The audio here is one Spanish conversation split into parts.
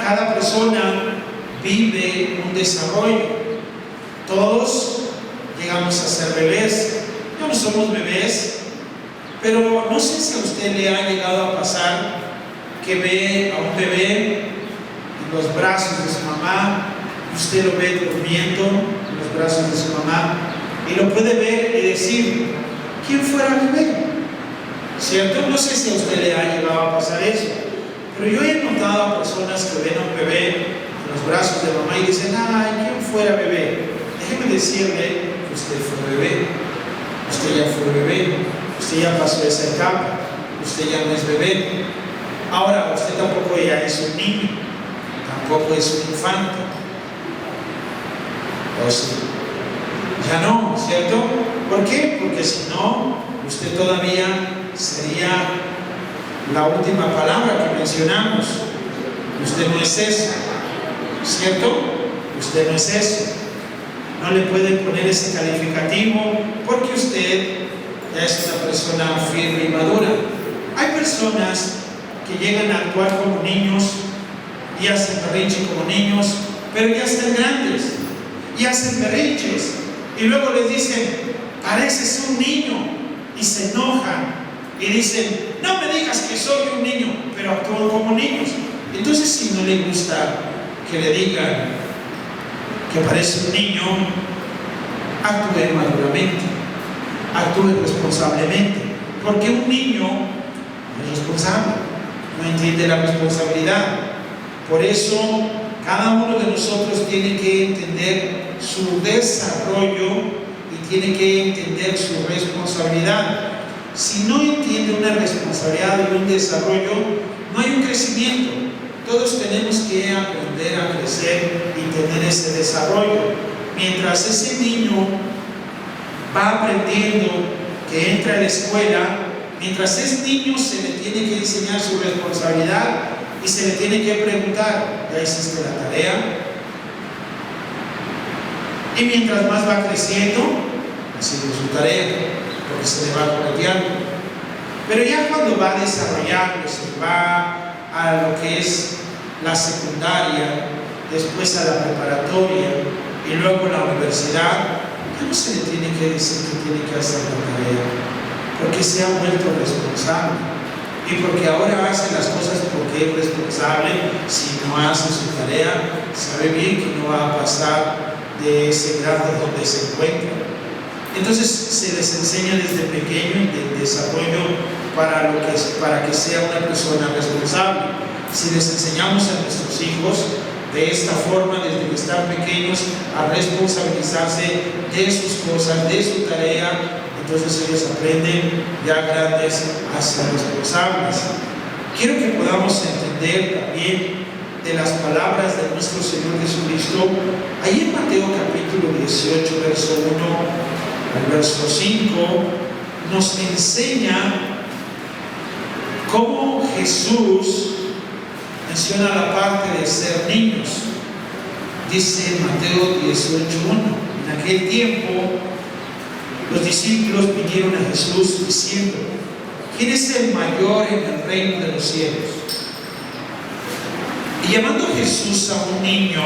Cada persona vive un desarrollo. Todos llegamos a ser bebés. Ya no somos bebés, pero no sé si a usted le ha llegado a pasar que ve a un bebé en los brazos de su mamá, y usted lo ve durmiendo en los brazos de su mamá, y lo puede ver y decir: ¿quién fuera bebé? ¿Cierto? No sé si a usted le ha llegado a pasar eso, pero yo he notado a personas que ven a un bebé en los brazos de mamá y dicen: ¡ay, quién fuera bebé! Déjeme decirle que usted fue bebé, usted ya fue bebé, usted ya pasó esa etapa, usted ya no es bebé. Ahora, usted tampoco ya es un niño, tampoco es un infante. O sí, ya no, ¿cierto? ¿Por qué? Porque si no, usted todavía sería la última palabra que mencionamos. Usted no es eso, ¿cierto? Usted no es eso. No le pueden poner ese calificativo porque usted ya es una persona firme y madura. Hay personas que llegan a actuar como niños y hacen berrinche como niños, pero ya están grandes y hacen berrinches y luego les dicen: pareces un niño, y se enojan y dicen: no me digas que soy un niño, pero actúan como niños. Entonces, si no le gusta que le digan que parece un niño, actúe maduramente, actúe responsablemente, porque un niño no es responsable, no entiende la responsabilidad. Por eso cada uno de nosotros tiene que entender su desarrollo y tiene que entender su responsabilidad. Si no entiende una responsabilidad y un desarrollo, no hay un crecimiento. Todos tenemos que aprender a crecer y tener ese desarrollo. Mientras ese niño va aprendiendo, que entra a la escuela, mientras es niño se le tiene que enseñar su responsabilidad y se le tiene que preguntar: ¿ya hiciste la tarea? Y mientras más va creciendo, haciendo su tarea, porque se le va correteando. Pero ya cuando va desarrollándose, va a lo que es la secundaria, después a la preparatoria y luego a la universidad, ya no se le tiene que decir que tiene que hacer la tarea, porque se ha vuelto responsable y porque ahora hace las cosas porque es responsable. Si no hace su tarea, sabe bien que no va a pasar de ese grado donde se encuentra. Entonces se les enseña desde pequeño el desarrollo para que sea una persona responsable. Si les enseñamos a nuestros hijos de esta forma, desde que están pequeños, a responsabilizarse de sus cosas, de su tarea, entonces ellos aprenden ya grandes a ser responsables. Quiero que podamos entender también de las palabras de nuestro Señor Jesucristo. Ahí en Mateo capítulo 18, verso 1 al verso 5, nos enseña cómo Jesús menciona la parte de ser niños. Dice en Mateo 18:1: en aquel tiempo los discípulos vinieron a Jesús diciendo: ¿quién es el mayor en el reino de los cielos? Y llamando Jesús a un niño,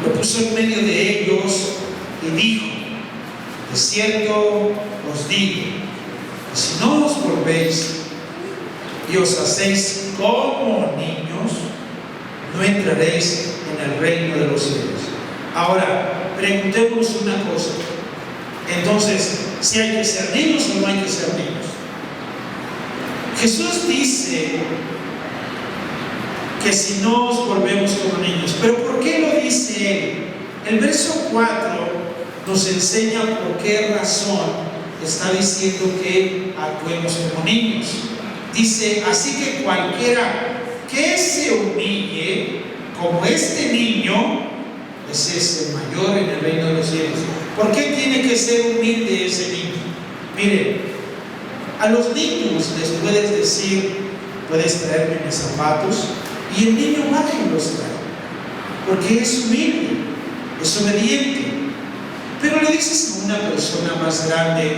lo puso en medio de ellos y dijo: de cierto os digo, que si no os volvéis y os hacéis como niños, no entraréis en el reino de los cielos. Ahora, preguntémonos una cosa. Entonces, ¿si hay que ser niños o no hay que ser niños? Jesús dice que si no os volvemos como niños. ¿Pero por qué lo dice Él? El verso 4 nos enseña por qué razón está diciendo que actuemos como niños. Dice: así que cualquiera que se humille como este niño, ese es el mayor en el reino de los cielos. ¿Por qué tiene que ser humilde ese niño? Mire, a los niños les puedes decir: puedes traerme mis zapatos, y el niño va y los trae, porque es humilde, es obediente. Pero le dices a una persona más grande: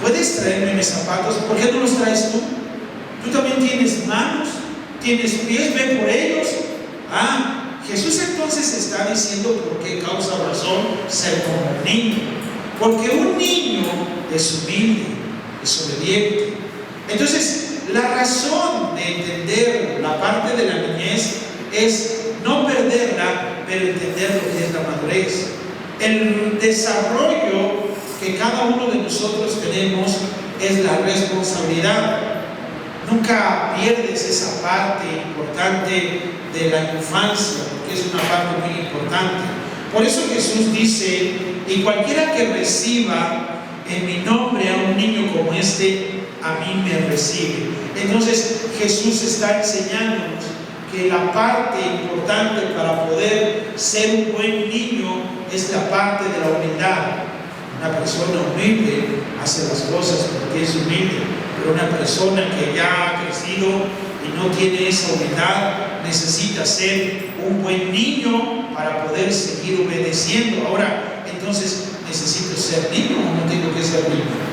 puedes traerme mis zapatos, ¿por qué no los traes tú? Tú también tienes manos, ¿Tienes pies? Ve por ellos. Jesús entonces está diciendo por qué causa razón ser como un niño. Porque un niño es humilde, es obediente. Entonces, la razón de entender la parte de la niñez es no perderla, pero entender lo que es la madurez. El desarrollo que cada uno de nosotros tenemos es la responsabilidad. Nunca pierdes esa parte importante de la infancia, porque es una parte muy importante. Por eso Jesús dice: y cualquiera que reciba en mi nombre a un niño como este, a mí me recibe. Entonces Jesús está enseñándonos que la parte importante para poder ser un buen niño es la parte de la humildad. Una persona humilde hace las cosas porque es humilde, pero una persona que ya ha crecido y no tiene esa humildad necesita ser un buen niño para poder seguir obedeciendo. Ahora, entonces, ¿necesito ser niño o no tengo que ser niño?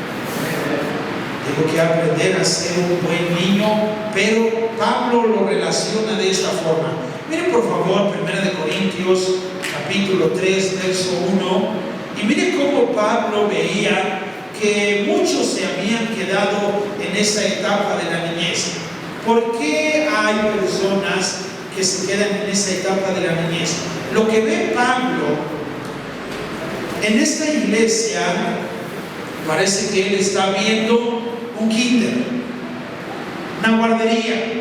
Tengo que aprender a ser un buen niño, pero Pablo lo relaciona de esta forma. Miren por favor 1 Corintios capítulo 3, verso 1, y miren cómo Pablo veía que muchos se habían quedado en esa etapa de la niñez. ¿Por qué hay personas que se quedan en esa etapa de la niñez? Lo que ve Pablo en esta iglesia, parece que él está viendo un kinder, una guardería.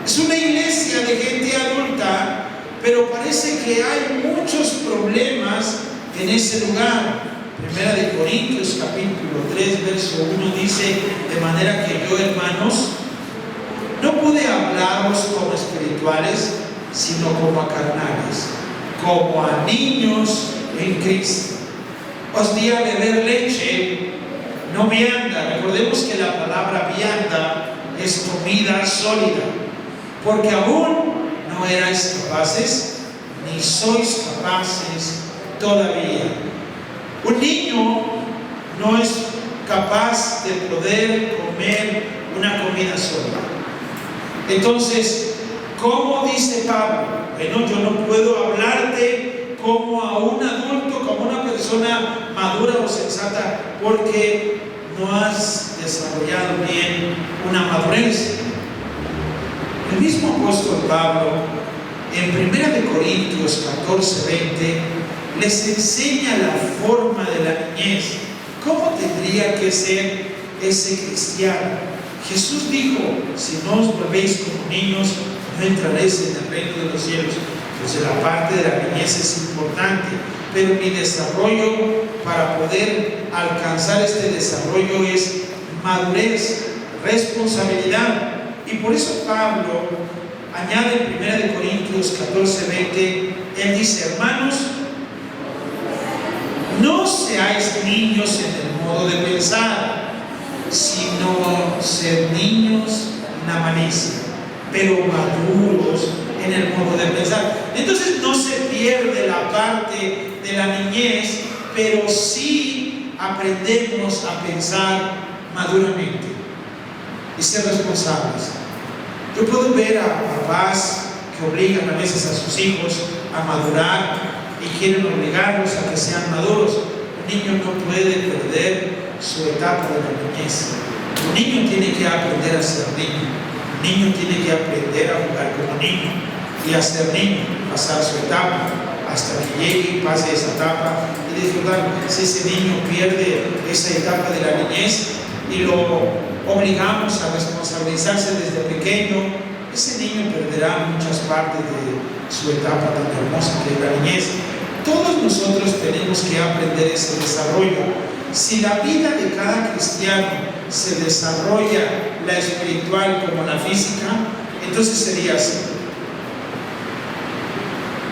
Es una iglesia de gente adulta, pero parece que hay muchos problemas en ese lugar. 1 Corintios capítulo 3, verso 1 dice: de manera que yo, hermanos, no pude hablaros como espirituales, sino como a carnales, como a niños en Cristo. Os di a beber leche, no vianda. Recordemos que la palabra vianda es comida sólida, porque aún no erais capaces, ni sois capaces todavía. Un niño no es capaz de poder comer una comida sólida. Entonces, ¿cómo dice Pablo? Bueno, yo no puedo hablarte como a un adulto, como una persona madura o sensata, porque no has desarrollado bien una madurez. El mismo apóstol Pablo, en 1 Corintios 14, 20, les enseña la forma de la niñez. ¿Cómo tendría que ser ese cristiano? Jesús dijo: si no os volvéis como niños, no entraréis en el reino de los cielos. Entonces la parte de la niñez es importante, pero mi desarrollo para poder alcanzar este desarrollo es madurez, responsabilidad. Y por eso Pablo añade en 1 Corintios 14, 20, él dice: hermanos, no seáis niños en el modo de pensar, sino ser niños en la malicia, pero maduros en el modo de pensar. Entonces no se pierde la parte de la niñez, pero sí aprendemos a pensar maduramente y ser responsables. Yo puedo ver a papás que obligan a veces a sus hijos a madurar y quieren obligarlos a que sean maduros. Un niño no puede perder su etapa de la niñez. Un niño tiene que aprender a ser niño. Un niño tiene que aprender a jugar como niño y a ser niño, pasar su etapa hasta que llegue y pase esa etapa y disfrutar. Si ese niño pierde esa etapa de la niñez y lo obligamos a responsabilizarse desde pequeño, ese niño perderá muchas partes de su etapa tan hermosa que es la niñez. Todos nosotros tenemos que aprender ese desarrollo. Si la vida de cada cristiano se desarrolla la espiritual como la física, entonces sería así.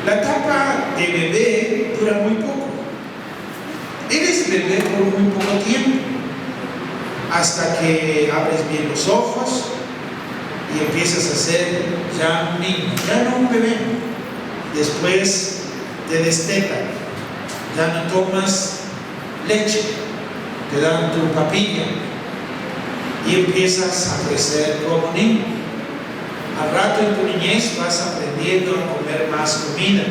La etapa de bebé dura muy poco. Eres bebé por muy poco tiempo, hasta que abres bien los ojos y empiezas a ser ya un niño, ya no un bebé. Después te destetan, ya no tomas leche, te dan tu papilla y empiezas a crecer como niño. Al rato en tu niñez vas aprendiendo a comer más comida.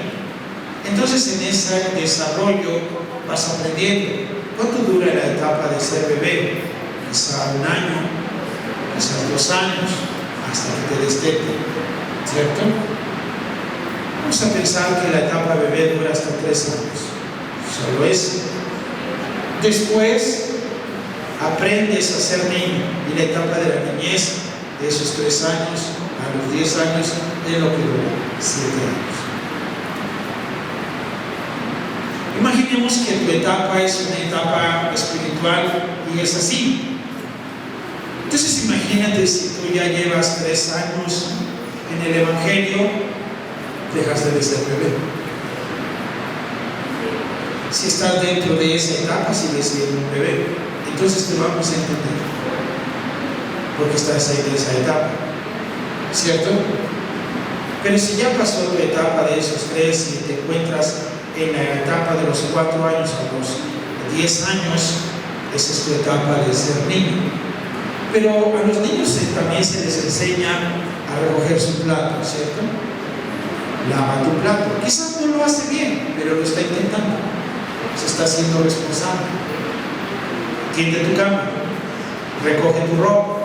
Entonces en ese desarrollo vas aprendiendo. ¿Cuánto dura la etapa de ser bebé? Quizá 1 año, quizás 2 años, hasta que te destete, ¿cierto? Vamos a pensar que la etapa bebé dura hasta 3 años. Solo eso. Después aprendes a ser niño, y la etapa de la niñez, de esos 3 años a los 10 años, es lo que dura 7 años. Imaginemos que tu etapa es una etapa espiritual y es así. Entonces imagínate si tú ya llevas 3 años en el Evangelio, dejaste de ser bebé. Si estás dentro de esa etapa, sigues siendo un bebé. Entonces te vamos a entender, porque estás en esa etapa, ¿cierto? Pero si ya pasó tu etapa de esos 3 y te encuentras en la etapa de los 4 años a los 10 años, esa es tu etapa de ser niño. Pero a los niños también se les enseña a recoger su plato, ¿cierto? Lava tu plato. Quizás no lo hace bien, pero lo está intentando. Se está haciendo responsable. Tiende tu cama, recoge tu ropa,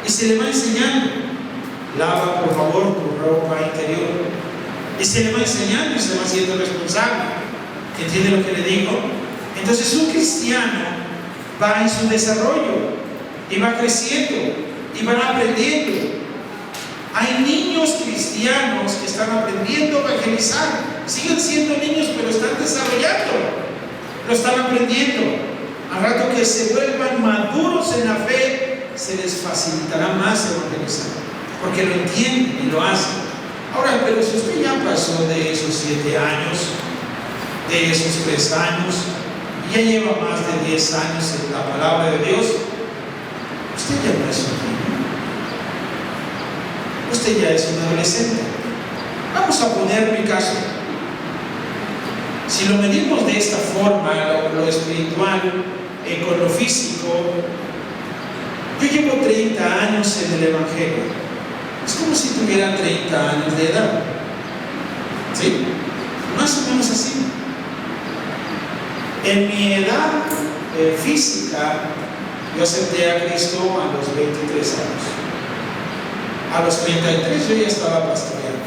y se le va enseñando. Lava por favor tu ropa interior, y se le va enseñando y se va haciendo responsable. ¿Entiende lo que le digo? Entonces un cristiano va en su desarrollo y va creciendo y van aprendiendo. Hay niños cristianos que están aprendiendo a evangelizar, siguen siendo niños pero están desarrollando, lo están aprendiendo. Al rato que se vuelvan maduros en la fe, se les facilitará más evangelizar, porque lo entienden y lo hacen. Ahora, pero si usted ya pasó de esos 7 años, de esos 3 años, y ya lleva más de 10 años en la palabra de Dios, usted ya no es un niño, usted ya es un adolescente. Vamos a poner mi caso. Si lo medimos de esta forma, lo espiritual, con lo físico, yo llevo 30 años en el Evangelio. Es como si tuviera 30 años de edad, ¿sí? Más o menos así. En mi edad física, yo acepté a Cristo a los 23 años. A los 33 yo ya estaba pastoreando.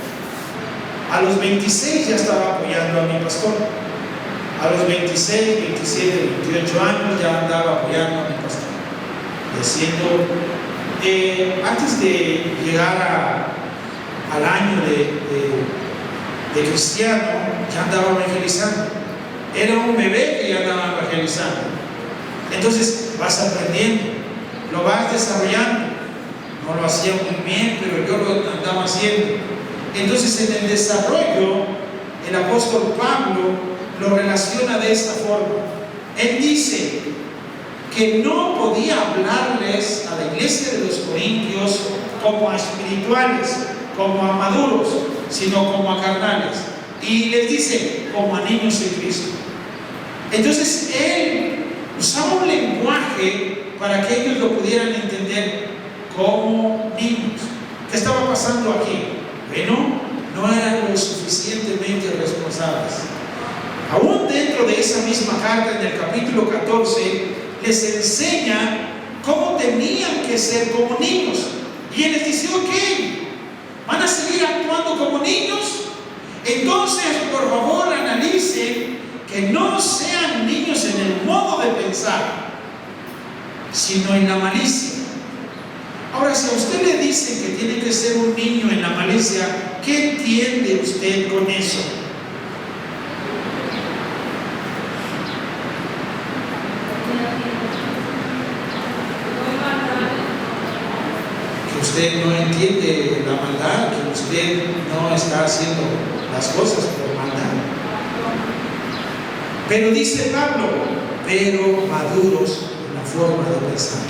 A los 26 ya estaba apoyando a mi pastor. A los 26, 27, 28 años ya andaba apoyando a mi pastor. Y haciendo, antes de llegar al año de cristiano, ya andaba evangelizando. Era un bebé que ya andaba evangelizando. Entonces vas aprendiendo, lo vas desarrollando. No lo hacía muy bien, pero yo lo andaba haciendo. Entonces en el desarrollo, el apóstol Pablo lo relaciona de esta forma. Él dice que no podía hablarles a la iglesia de los Corintios como a espirituales, como a maduros, sino como a carnales. Y les dice, como a niños en Cristo. Entonces él usaba un lenguaje para que ellos lo pudieran entender como niños. ¿Qué estaba pasando aquí? Bueno, no eran lo suficientemente responsables. Aún dentro de esa misma carta, en el capítulo 14, les enseña cómo tenían que ser como niños. Y él les dice, ok, ¿van a seguir actuando como niños? Entonces, por favor, analicen que no sean niños en el modo de pensar, sino en la malicia. Ahora, si a usted le dicen que tiene que ser un niño en la malicia, ¿qué entiende usted con eso? Que usted no entiende la maldad, que usted no está haciendo las cosas por maldad. Pero dice Pablo, pero maduros en la forma de pensar.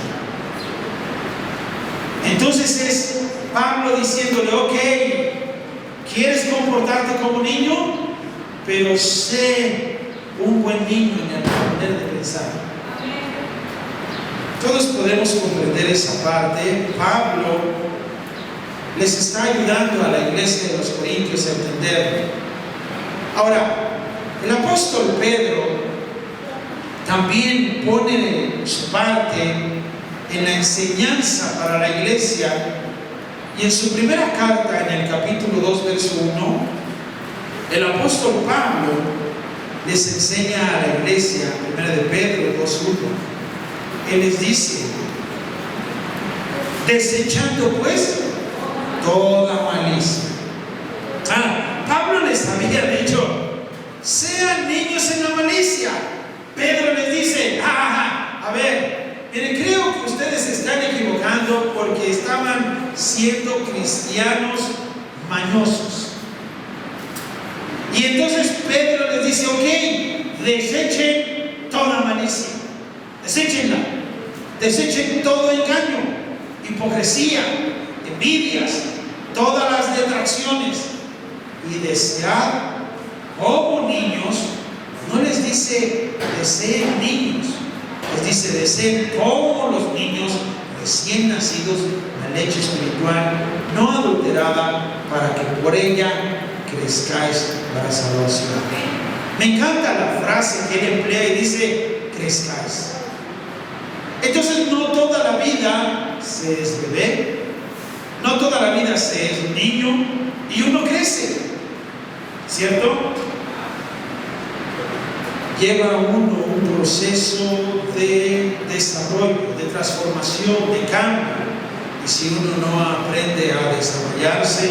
Entonces es Pablo diciéndole, ok, ¿quieres comportarte como niño? Pero sé un buen niño en el poder de pensar. Todos podemos comprender esa parte. Pablo les está ayudando a la iglesia de los Corintios a entenderlo. Ahora, el apóstol Pedro también pone su parte en la enseñanza para la iglesia, y en su primera carta, en el capítulo 2, verso 1, el apóstol Pablo les enseña a la iglesia, primera de Pedro 2:1, él les dice: desechando pues toda malicia. Pablo les había dicho: sean niños en la malicia. Pedro les dice: a ver, miren, creo que ustedes se están equivocando porque estaban siendo cristianos mañosos. Y entonces Pedro les dice: ok, desechen toda malicia, deséchenla, desechen todo engaño, hipocresía, envidias, todas las detracciones, y desead como niños. No les dice deseen niños, les dice deseen como los niños recién nacidos, la leche espiritual no adulterada, para que por ella crezcáis para salvación. Me encanta la frase que él emplea y dice crezcáis. Entonces no toda la vida se es bebé, no toda la vida se es niño y uno crece, ¿cierto? Lleva uno un proceso de desarrollo, de transformación, de cambio. Y si uno no aprende a desarrollarse,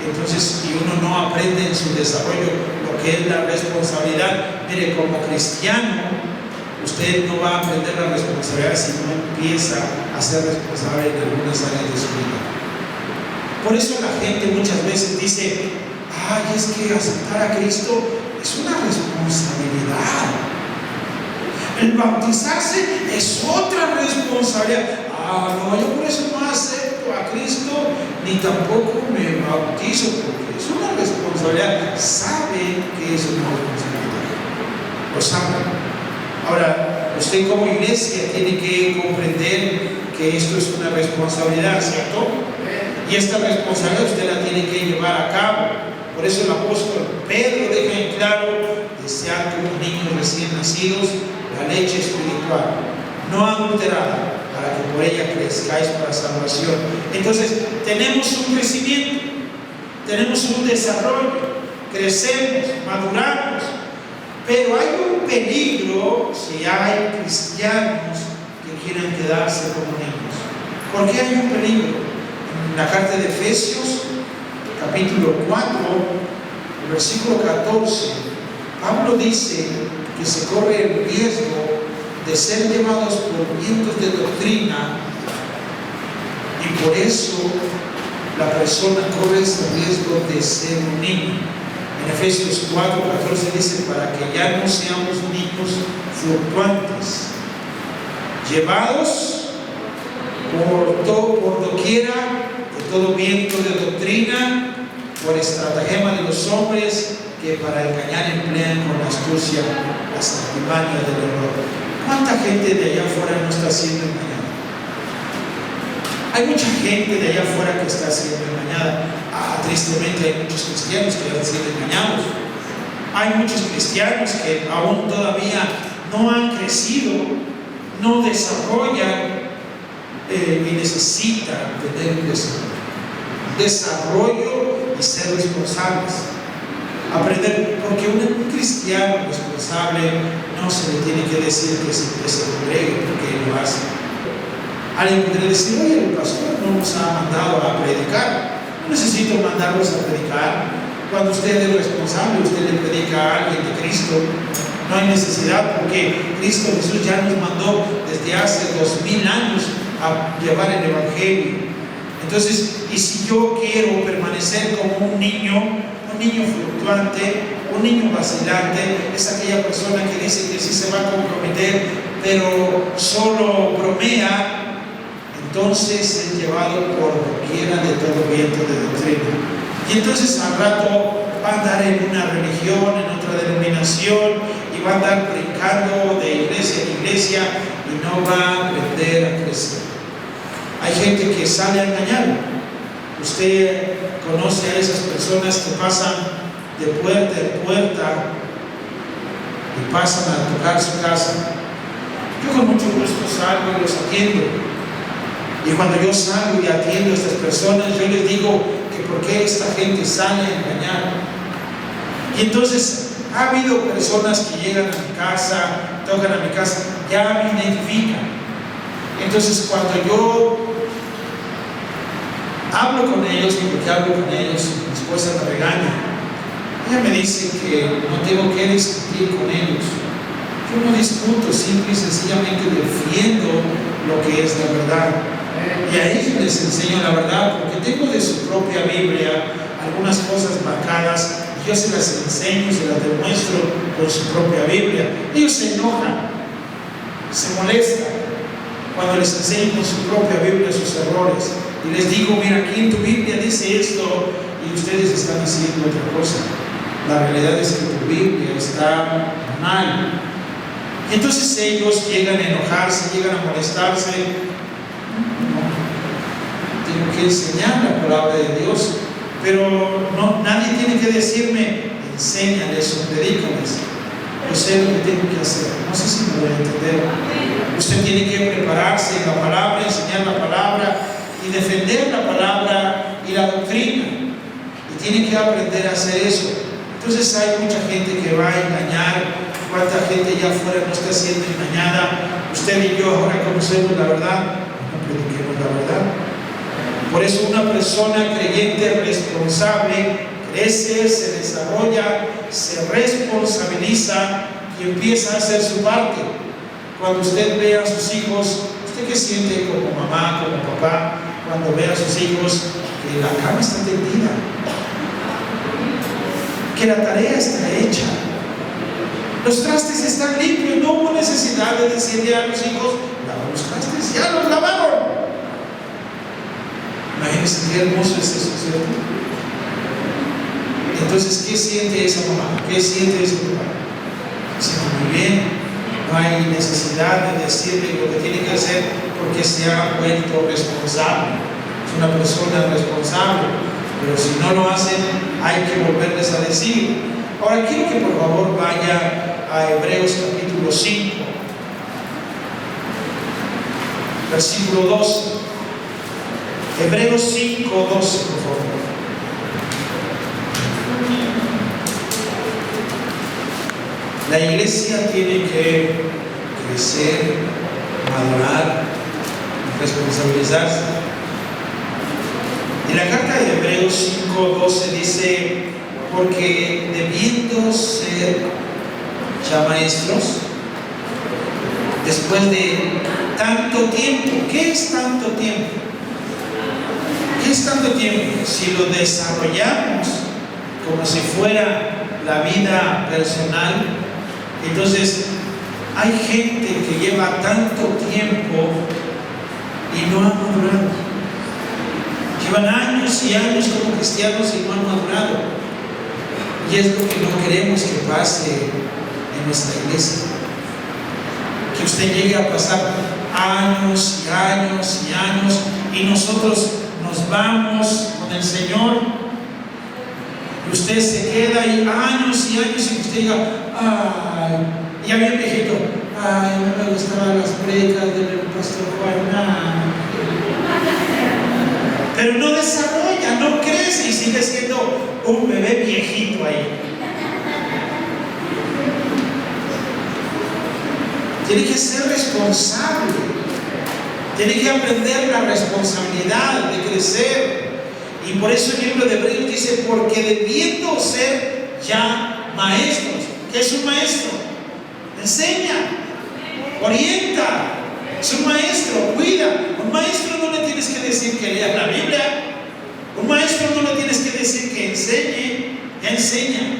entonces, y uno no aprende en su desarrollo lo que es la responsabilidad, mire, como cristiano, usted no va a aprender la responsabilidad si no empieza a ser responsable en algunas áreas de su vida. Por eso la gente muchas veces dice: ay, es que aceptar a Cristo es una responsabilidad. El bautizarse es otra responsabilidad. No, yo por eso no acepto a Cristo, ni tampoco me bautizo, porque es una responsabilidad. Sabe que es una responsabilidad. Lo sabe. Ahora, usted como iglesia tiene que comprender que esto es una responsabilidad, ¿cierto? Y esta responsabilidad usted la tiene que llevar a cabo. Por eso el apóstol Pedro deja en claro: desead como niños recién nacidos la leche espiritual, no adulterada, para que por ella crezcáis para salvación. Entonces, tenemos un crecimiento, tenemos un desarrollo, crecemos, maduramos, pero hay un peligro si hay cristianos que quieran quedarse como niños. ¿Por qué hay un peligro? En la carta de Efesios, capítulo 4, versículo 14, Pablo dice que se corre el riesgo de ser llevados por vientos de doctrina, y por eso la persona corre ese riesgo de ser un niño. En Efesios 4, 14 dice: para que ya no seamos niños fluctuantes, llevados por doquiera de todo viento de doctrina, por estratagema de los hombres que para engañar emplean con astucia las artimañas del error. ¿Cuánta gente de allá afuera no está siendo engañada? Hay mucha gente de allá afuera que está siendo engañada. Tristemente hay muchos cristianos que han sido engañados. Hay muchos cristianos que aún todavía no han crecido, no desarrollan y necesitan tener un desarrollo y ser responsables. Aprender, porque un cristiano responsable no se le tiene que decir que se congregue porque él lo hace. Alguien podría decir: oye, el pastor no nos ha mandado a predicar. No necesito mandarlos a predicar. Cuando usted es responsable, usted le predica a alguien de Cristo. No hay necesidad, porque Cristo Jesús ya nos mandó desde hace 2000 años a llevar el evangelio. Entonces, y si yo quiero permanecer como un niño fluctuante, un niño vacilante, es aquella persona que dice que sí se va a comprometer, pero solo bromea, entonces es llevado por doquiera de todo viento de doctrina. Y entonces al rato va a andar en una religión, en otra denominación, y va a andar brincando de iglesia en iglesia y no va a aprender a crecer. Hay gente que sale a engañar. Usted conoce a esas personas que pasan de puerta en puerta y pasan a tocar su casa. Yo con mucho gusto salgo y los atiendo. Y cuando yo salgo y atiendo a estas personas, yo les digo que por qué esta gente sale a engañar. Y entonces ha habido personas que llegan a mi casa, tocan a mi casa, ya me identifican. Entonces cuando yo hablo con ellos, y porque hablo con ellos, mi esposa me regaña. Ella me dice que no tengo que discutir con ellos. Yo no discuto, simple y sencillamente defiendo lo que es la verdad. Y a ellos les enseño la verdad, porque tengo de su propia Biblia algunas cosas marcadas, y yo se las enseño, se las demuestro con su propia Biblia. Ellos se enojan, se molestan cuando les enseño con su propia Biblia sus errores. Y les digo, mira, aquí en tu Biblia dice esto, y ustedes están haciendo otra cosa. La realidad es que tu Biblia está mal. Y entonces ellos llegan a enojarse, llegan a molestarse. Tengo que enseñar la palabra de Dios, pero nadie tiene que decirme, enséñales o predícales. Yo sé lo que tengo que hacer. No sé si me voy a entender. Usted tiene que prepararse en la palabra, enseñar la palabra y defender la palabra y la doctrina. Y tiene que aprender a hacer eso. Entonces hay mucha gente que va a engañar. ¿Cuánta gente ya afuera no está siendo engañada? Usted y yo ahora conocemos la verdad, no prediquemos la verdad. Por eso una persona creyente responsable crece, se desarrolla, se responsabiliza y empieza a hacer su parte. Cuando usted ve a sus hijos, ¿usted qué siente como mamá, como papá, cuando ve a sus hijos que la cama está tendida, que la tarea está hecha, los trastes están limpios? No hubo necesidad de decirle a los hijos, lava los trastes, ya los lavaron. Imagínense qué hermoso es eso, ¿cierto? Entonces, ¿qué siente esa mamá? ¿Qué siente ese papá? Siente muy bien, no hay necesidad de decirle lo que tiene que hacer porque se ha vuelto responsable. Es una persona responsable, pero si no lo hacen, hay que volverles a decir. Ahora quiero que por favor vaya a Hebreos capítulo 5, versículo 12. Hebreos 5, 12, por favor. La iglesia tiene que crecer, madurar, responsabilizarse. En la carta de Hebreos 5, 12 dice, porque debiendo ser ya maestros, después de tanto tiempo. ¿Qué es tanto tiempo? ¿Qué es tanto tiempo? Si lo desarrollamos como si fuera la vida personal, entonces hay gente que lleva tanto tiempo y no ha madurado. Llevan años y años como cristianos y no han madurado. Y es lo que no queremos que pase en nuestra iglesia. Que usted llegue a pasar años y años y años y nosotros nos vamos con el Señor y usted se queda ahí años y años y usted diga, ay, ya bien viejito, ay, no me gustaban las predicas del pastor Juan, pero no desarrolla, no crece y sigue siendo un bebé viejito ahí. Tiene que ser responsable, tiene que aprender la responsabilidad de crecer. Y por eso el libro de Hebreos dice, porque debiendo ser ya maestros. ¿Qué es un maestro? Enseña, orienta, es un maestro, cuida. Un maestro no le tienes que decir que lea la Biblia, un maestro no le tienes que decir que enseñe, ya enseña.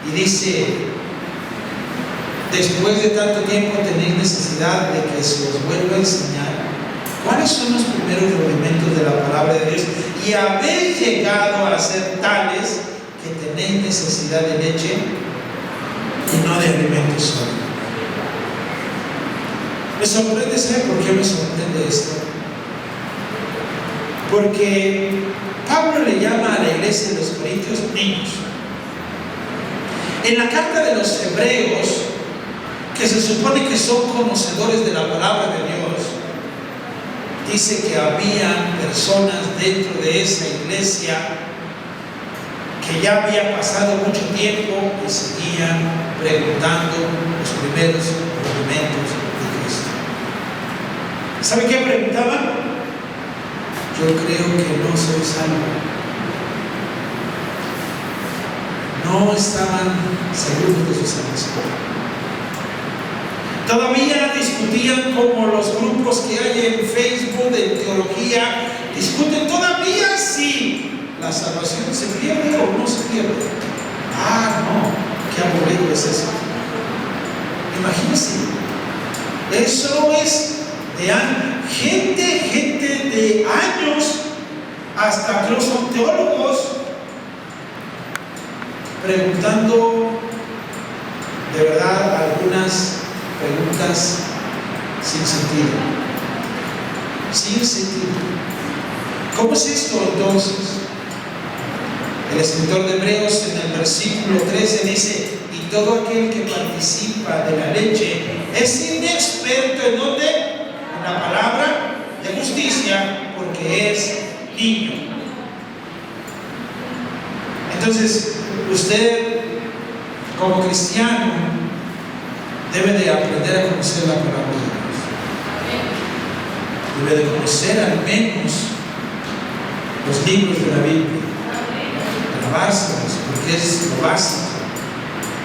Y dice, después de tanto tiempo tenéis necesidad de que se os vuelva a enseñar cuáles son los primeros rudimentos de la palabra de Dios, y habéis llegado a ser tales que tenéis necesidad de leche y no de alimento sólido. Me sorprende, ¿sabe por qué me sorprende esto? Porque Pablo le llama a la iglesia de los Corintios niños. En la carta de los Hebreos, que se supone que son conocedores de la palabra de Dios, dice que había personas dentro de esa iglesia que ya había pasado mucho tiempo y seguían preguntando los primeros rudimentos de Cristo. ¿Sabe qué preguntaban? Yo creo que no soy salvo. No estaban seguros de su salvación. Todavía discutían como los grupos que hay en Facebook de teología, discuten todavía si la salvación se pierde o no se pierde. No, qué aburrido es eso. Imagínense, eso es de años, gente de años, hasta que son teólogos, preguntando de verdad algunas preguntas sin sentido. Sin sentido. ¿Cómo es esto entonces? El escritor de Hebreos en el versículo 13 dice: y todo aquel que participa de la leche es inexperto en ¿dónde? En la palabra de justicia, porque es niño. Entonces, usted como cristiano debe de aprender a conocer la palabra de Dios. Debe de conocer al menos los libros de la Biblia, alabárselos, porque es lo básico.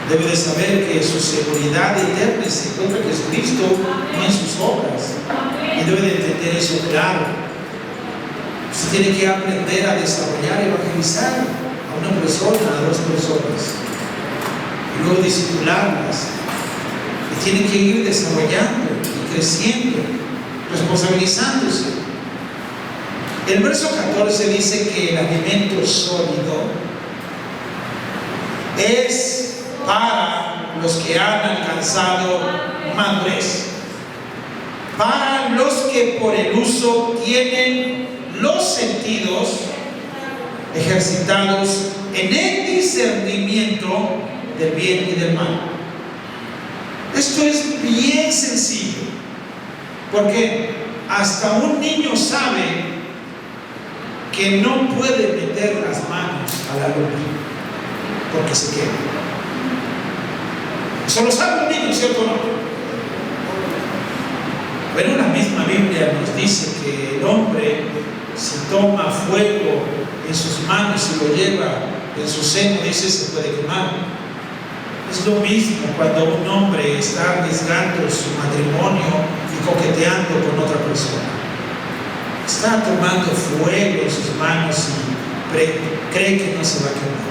Debe de saber que su seguridad eterna se encuentra en Jesucristo, no en sus obras. Y debe de entender eso claro. Usted tiene que aprender a desarrollar y evangelizar a una persona, a dos personas, y luego discipularlas. Y tiene que ir desarrollando y creciendo, responsabilizándose. El verso 14 dice que el alimento sólido es para los que han alcanzado madurez, para los que por el uso tienen los sentidos ejercitados en el discernimiento del bien y del mal. Esto es bien sencillo, porque hasta un niño sabe que no puede meter las manos a la luna porque se quema. Eso lo sabe un niño, ¿cierto o no? Bueno, la misma Biblia nos dice que el hombre, si toma fuego en sus manos y lo lleva en su seno, dice, se puede quemar. Es lo mismo cuando un hombre está arriesgando su matrimonio y coqueteando con otra persona. Está tomando fuego en sus manos y cree que no se va a quemar.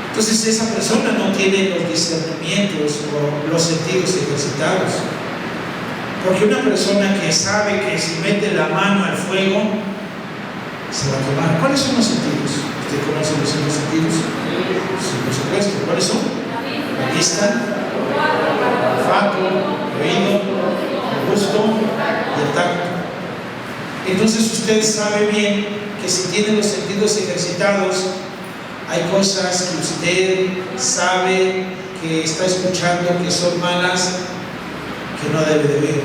Entonces esa persona no tiene los discernimientos o los sentidos ejercitados. Porque una persona que sabe que si mete la mano al fuego se va a quemar. ¿Cuáles son los sentidos? ¿Usted conoce los sentidos? Sí, por supuesto. ¿Cuáles son? La vista, el olfato, el oído, el gusto y el tacto. Entonces usted sabe bien que si tiene los sentidos ejercitados, hay cosas que usted sabe que está escuchando que son malas, que no debe de ver.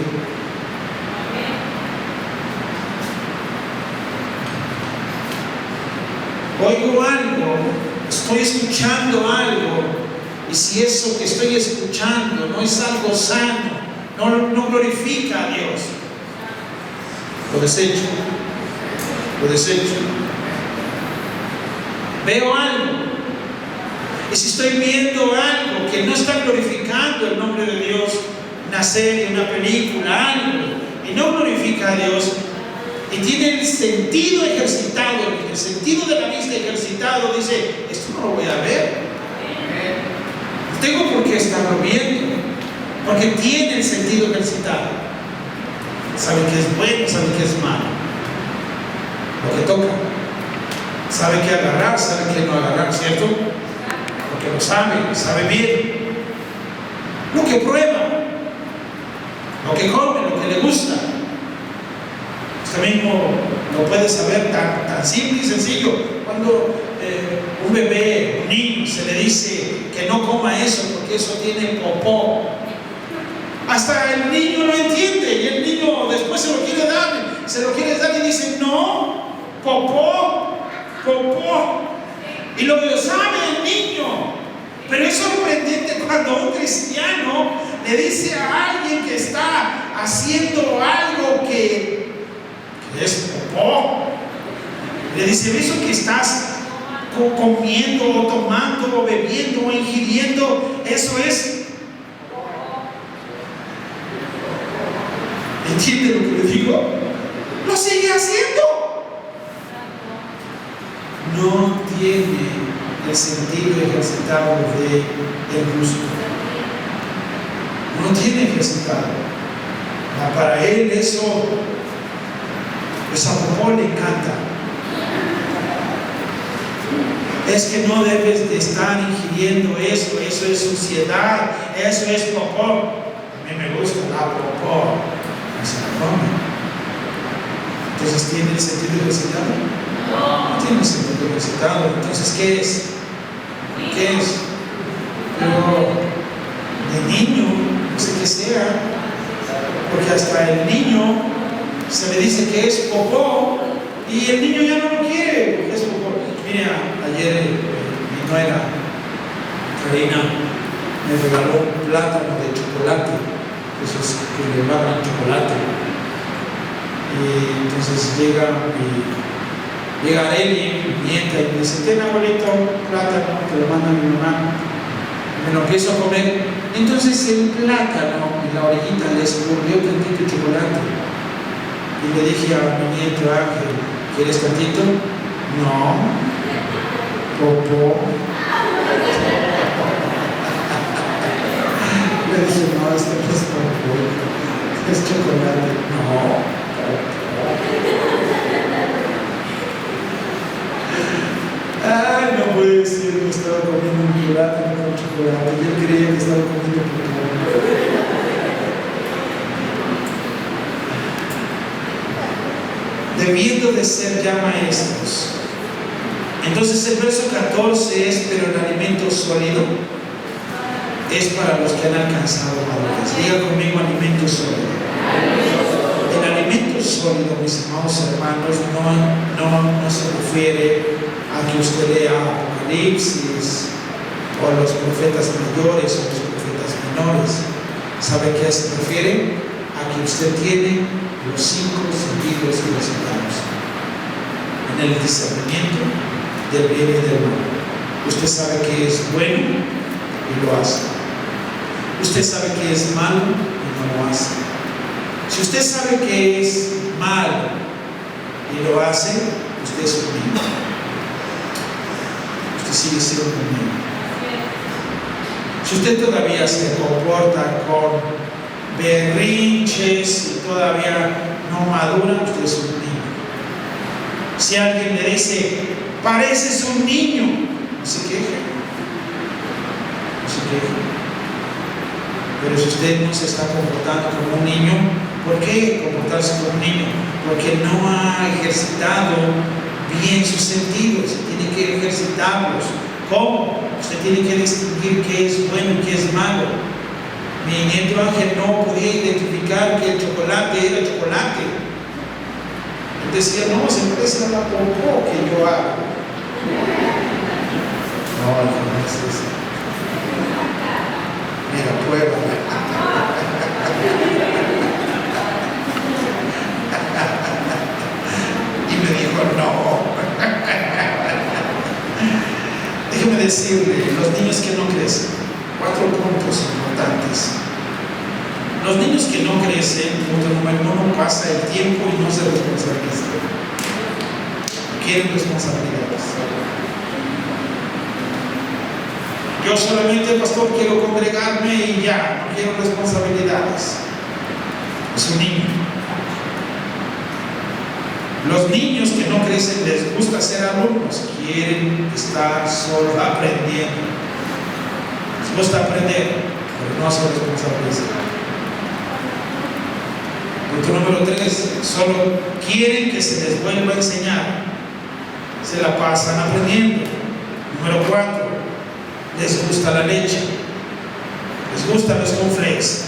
Oigo algo, estoy escuchando algo, y si eso que estoy escuchando no es algo sano, no glorifica a Dios, lo desecho. Veo algo, y si estoy viendo algo que no está glorificando el nombre de Dios, una serie, una película, algo, y no glorifica a Dios, y tiene el sentido ejercitado, el sentido de la vista ejercitado, dice, esto no lo voy a ver. No tengo por qué estarlo viendo, porque tiene el sentido ejercitado. Sabe que es bueno, sabe que es malo, lo que toca. Sabe qué agarrar, sabe qué no agarrar, ¿cierto? Porque lo sabe bien. Lo que prueba, lo que come, lo que le gusta. Usted mismo lo puede saber tan simple y sencillo. Cuando un bebé, un niño, se le dice que no coma eso porque eso tiene popó, hasta el niño lo entiende y el niño después se lo quiere dar y dice, no, popó, y lo sabe el niño. Pero es sorprendente cuando un cristiano le dice a alguien que está haciendo algo que es popó, le dice, eso que estás comiendo o tomando o bebiendo o ingiriendo, eso es. ¿Entiende lo que le digo? Lo sigue haciendo. No tiene el sentido ejercitado del gusto. No tiene ejercitado. Para él eso a popó le encanta. Es que no debes de estar ingiriendo eso es suciedad, eso es popó. A mí me gusta la popó. Se la come. Entonces, ¿tiene el sentido ejercitado? No tiene el sentido ejercitado. Entonces, ¿qué es? Pero de niño, no sé qué sea, porque hasta el niño se le dice que es popó y el niño ya no lo quiere porque es popó. Mira, ayer mi nuera Karina me regaló un plátano de chocolate. Esos que le mandan chocolate, y entonces llega Eli, mi nieta, y me dice, ten abuelito, plátano, que lo manda mi mamá, me lo empiezo a comer. Entonces el plátano y la orejita le escurrió tantito chocolate, y le dije a mi nieto Ángel, ¿quieres tantito? No, popó. Le dije, no, esto no es popó, es chocolate. No. Ay, no puede ser que estaba comiendo un plátano con chocolate. Yo creía que estaba comiendo popó. Debiendo de ser ya maestros. Entonces el verso 14 es, pero el alimento sólido es para los que han alcanzado madurez. Diga conmigo, alimento sólido. El alimento sólido, mis amados hermanos, no se refiere a que usted lea Apocalipsis o a los profetas mayores o los profetas menores. ¿Sabe a qué se refiere? A que usted tiene los 5 sentidos ejercitados en el discernimiento del bien y del mal. Usted sabe que es bueno y lo hace. Usted sabe que es malo y no lo hace. Si usted sabe que es malo y lo hace, usted es un niño. Usted sigue siendo un niño. Si usted todavía se comporta con berrinches y todavía no madura, usted es un niño. Si alguien le dice, pareces un niño, no se queje. No se queje. Pero si usted no se está comportando como un niño, ¿por qué comportarse como un niño? Porque no ha ejercitado bien sus sentidos. Tiene que ejercitarlos. ¿Cómo? Usted tiene que distinguir qué es bueno y qué es malo. Mi nieto Ángel no podía identificar que el chocolate era chocolate. Él decía, no, se parece a la popó que yo hago. No, no es eso. Mira, prueba. Y me dijo, no. Déjeme decirle, los niños que no crecen, 4 puntos importantes. Los niños que no crecen, punto número 1, pasa el tiempo y no se responsabilizan. Quieren responsabilidades. Yo solamente, pastor, quiero congregarme y ya, no quiero responsabilidades. Es un niño. Los niños que no crecen les gusta ser alumnos, quieren estar solo aprendiendo. Les gusta aprender, pero no se responsabilizan. Punto número 3, solo quieren que se les vuelva a enseñar. Se la pasan aprendiendo. Número 4, les gusta la leche. Les gustan los cornflakes.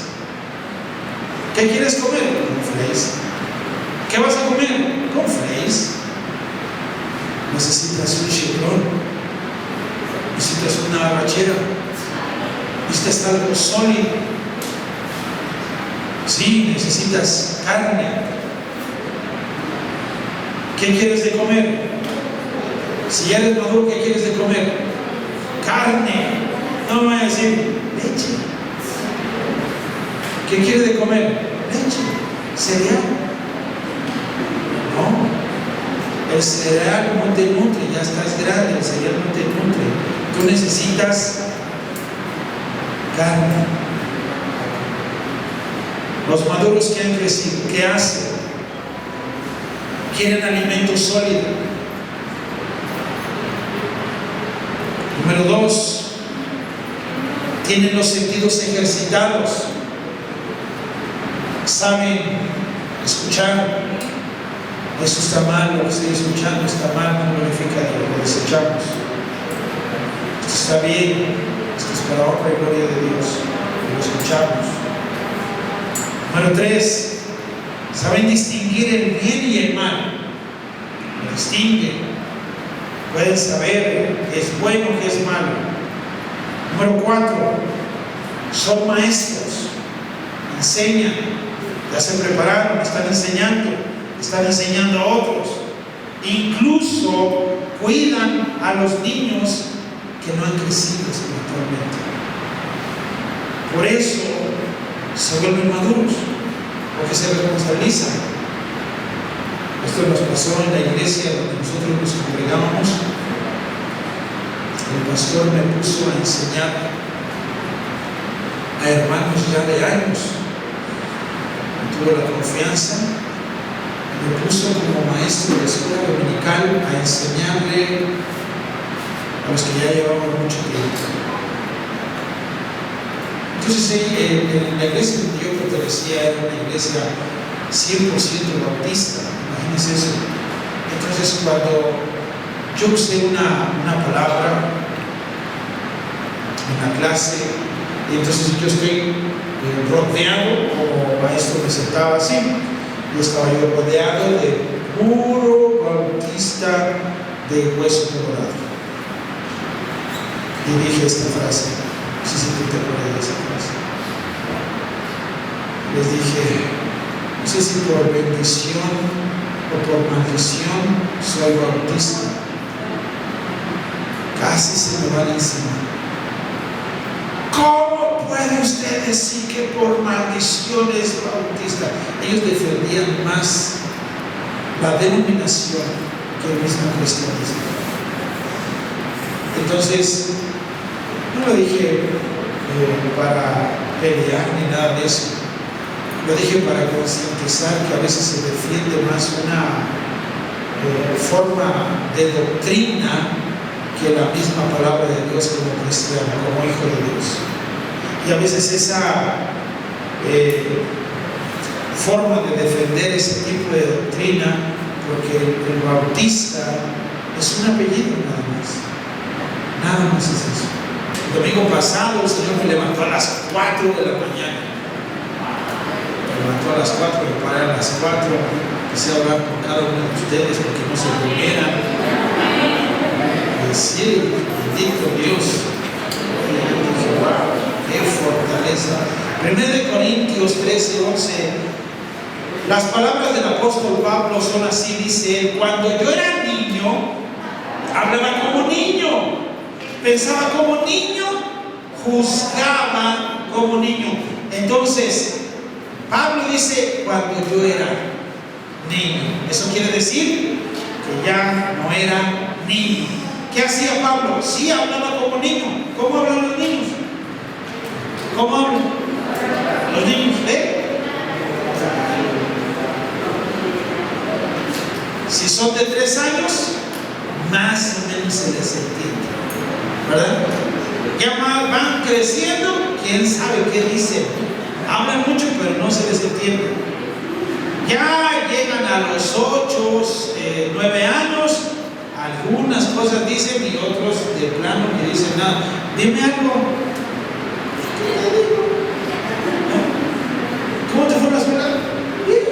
¿Qué quieres comer? Cornflakes. ¿Qué vas a comer? Cornflakes. Necesitas un chiclón. Necesitas una arrachera. Necesitas algo sólido. Sí, necesitas carne. ¿Qué quieres de comer? Si ya eres maduro, ¿qué quieres de comer? Carne. No me voy a decir leche. ¿Qué quieres de comer? Leche. ¿Cereal? No. El cereal no te nutre, ya estás grande, el cereal no te nutre. Tú necesitas carne. Los maduros que han crecido, ¿qué hacen? Quieren alimento sólido. Número 2, tienen los sentidos ejercitados. Saben escuchar. Eso está mal, lo que estoy escuchando está mal, no glorifica a Dios, lo desechamos. Esto está bien, esto es para honra y gloria de Dios, lo escuchamos. Número 3, saben distinguir el bien y el mal. Lo distinguen. Pueden saber qué es bueno y qué es malo. Número 4, son maestros. Enseñan. Ya se prepararon, están enseñando a otros. Incluso cuidan a los niños que no han crecido espiritualmente. Por eso se vuelven maduros, porque se responsabilizan. Esto nos pasó en la iglesia donde nosotros nos congregábamos. El pastor me puso a enseñar a hermanos ya de años. Tuvo la confianza, me puso como maestro de escuela dominical a enseñarle a los que ya llevaban mucho tiempo. Entonces, en la iglesia donde yo pertenecía era una iglesia 100% bautista, imagínense eso. Entonces, cuando yo usé una palabra en la clase, y entonces yo estoy rodeado, como maestro me sentaba así, y estaba yo rodeado de puro bautista de hueso colorado. Y dije esta frase. No sé si tú te acuerdas de esa frase. Les dije, no sé si por bendición o por maldición soy bautista. Casi se me van encima. ¿Cómo puede usted decir que por maldición es bautista? Ellos defendían más la denominación que el mismo cristianismo. Entonces, no lo dije para pelear ni nada de eso. Lo dije para concientizar que a veces se defiende más una forma de doctrina que la misma palabra de Dios como cristiano, como hijo de Dios. Y a veces esa forma de defender ese tipo de doctrina, porque el bautista es un apellido nada más. Nada más es eso. El domingo pasado el Señor me levantó a las 4 de la mañana. Me levantó a las 4, me paré a las 4, empecé a hablar con cada uno de ustedes porque no se durmieran. Sí, bendito Dios. Y yo dije, wow, qué fortaleza. 1 Corintios 13:11. Las palabras del apóstol Pablo son así, dice él: cuando yo era niño, hablaba como niño, pensaba como niño, juzgaba como niño. Entonces, Pablo dice, cuando yo era niño. Eso quiere decir que ya no era niño. ¿Qué hacía Pablo? Sí, hablaba como niño. ¿Cómo hablan los niños? ¿Cómo hablan los niños? Si son de 3 años, más o menos se les entiende, ¿verdad? Ya van creciendo, quién sabe qué dicen. Hablan mucho, pero no se les entiende. Ya llegan a los 8, 9 años, algunas cosas dicen y otros de plano que dicen nada. Dime algo. ¿Qué te digo? ¿Cómo te fue la escuela? Bien.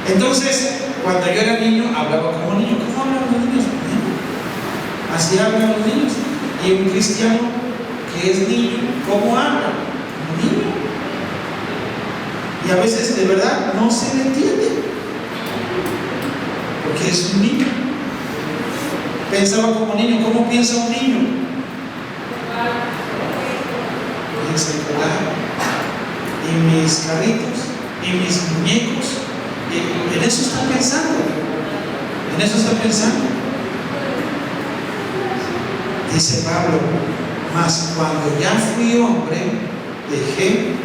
Entonces, cuando yo era niño, hablaba como niño. ¿Cómo hablan los niños? Así hablan los niños. Y un cristiano que es niño, ¿cómo habla? Como niño. Y a veces de verdad no se le entiende, porque es un niño. Pensaba como niño. ¿Cómo piensa un niño? Piensa en jugar, y mis carritos, y mis muñecos, en eso está pensando. En eso está pensando. Dice Pablo: mas cuando ya fui hombre, dejé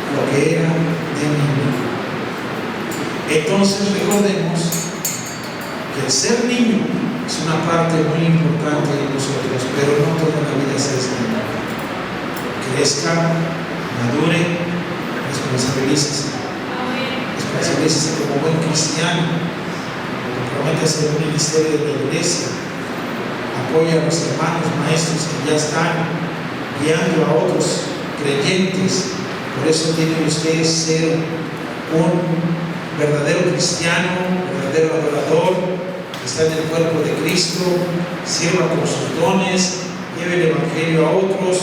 lo que era de niño. Entonces recordemos que el ser niño es una parte muy importante de nosotros, pero no toda la vida se es niño. Crezca, madure, responsabilícese como buen cristiano, compromete a ser un ministerio de la iglesia, apoya a los hermanos maestros que ya están guiando a otros creyentes. Por eso tienen ustedes ser un verdadero cristiano, verdadero adorador, que está en el cuerpo de Cristo, sirva con sus dones, lleve el evangelio a otros,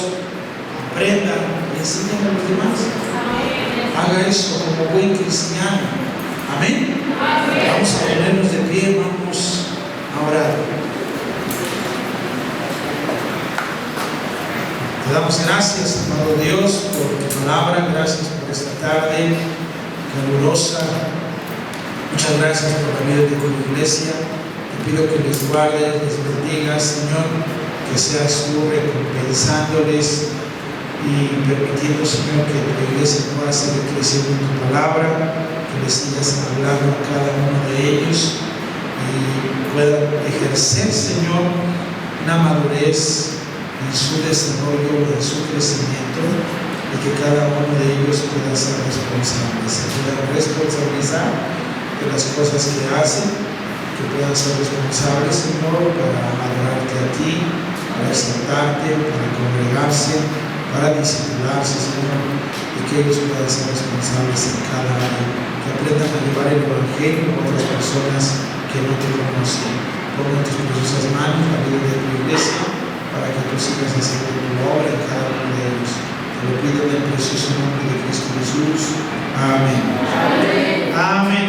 aprenda y enseñe a los demás. Haga eso como buen cristiano. Amén. Vamos a ponernos de pie, vamos a orar. Te damos gracias, amado Dios, por tu palabra. Gracias por esta tarde calurosa. Muchas gracias por la vida de tu iglesia. Te pido que les guardes, les bendiga, Señor, que seas tú recompensándoles y permitiendo, Señor, que tu iglesia pueda seguir creciendo en tu palabra, que les sigas hablando a cada uno de ellos y puedan ejercer, Señor, una madurez en su desarrollo, en su crecimiento, y que cada uno de ellos pueda ser responsable, se pueda responsabilizar de las cosas que hacen, que puedan ser responsables, Señor, para adorarte a ti, para exaltarte, para congregarse, para discipularse, Señor, y que ellos puedan ser responsables en cada área, que aprendan a llevar el evangelio a otras personas que no te conocen. Pongo en tus preciosas manos la vida de tu iglesia, para que tú sigas haciendo tu obra en cada uno de ellos. Te lo pido en el precioso nombre de Cristo Jesús. Amén. Amén. Amén.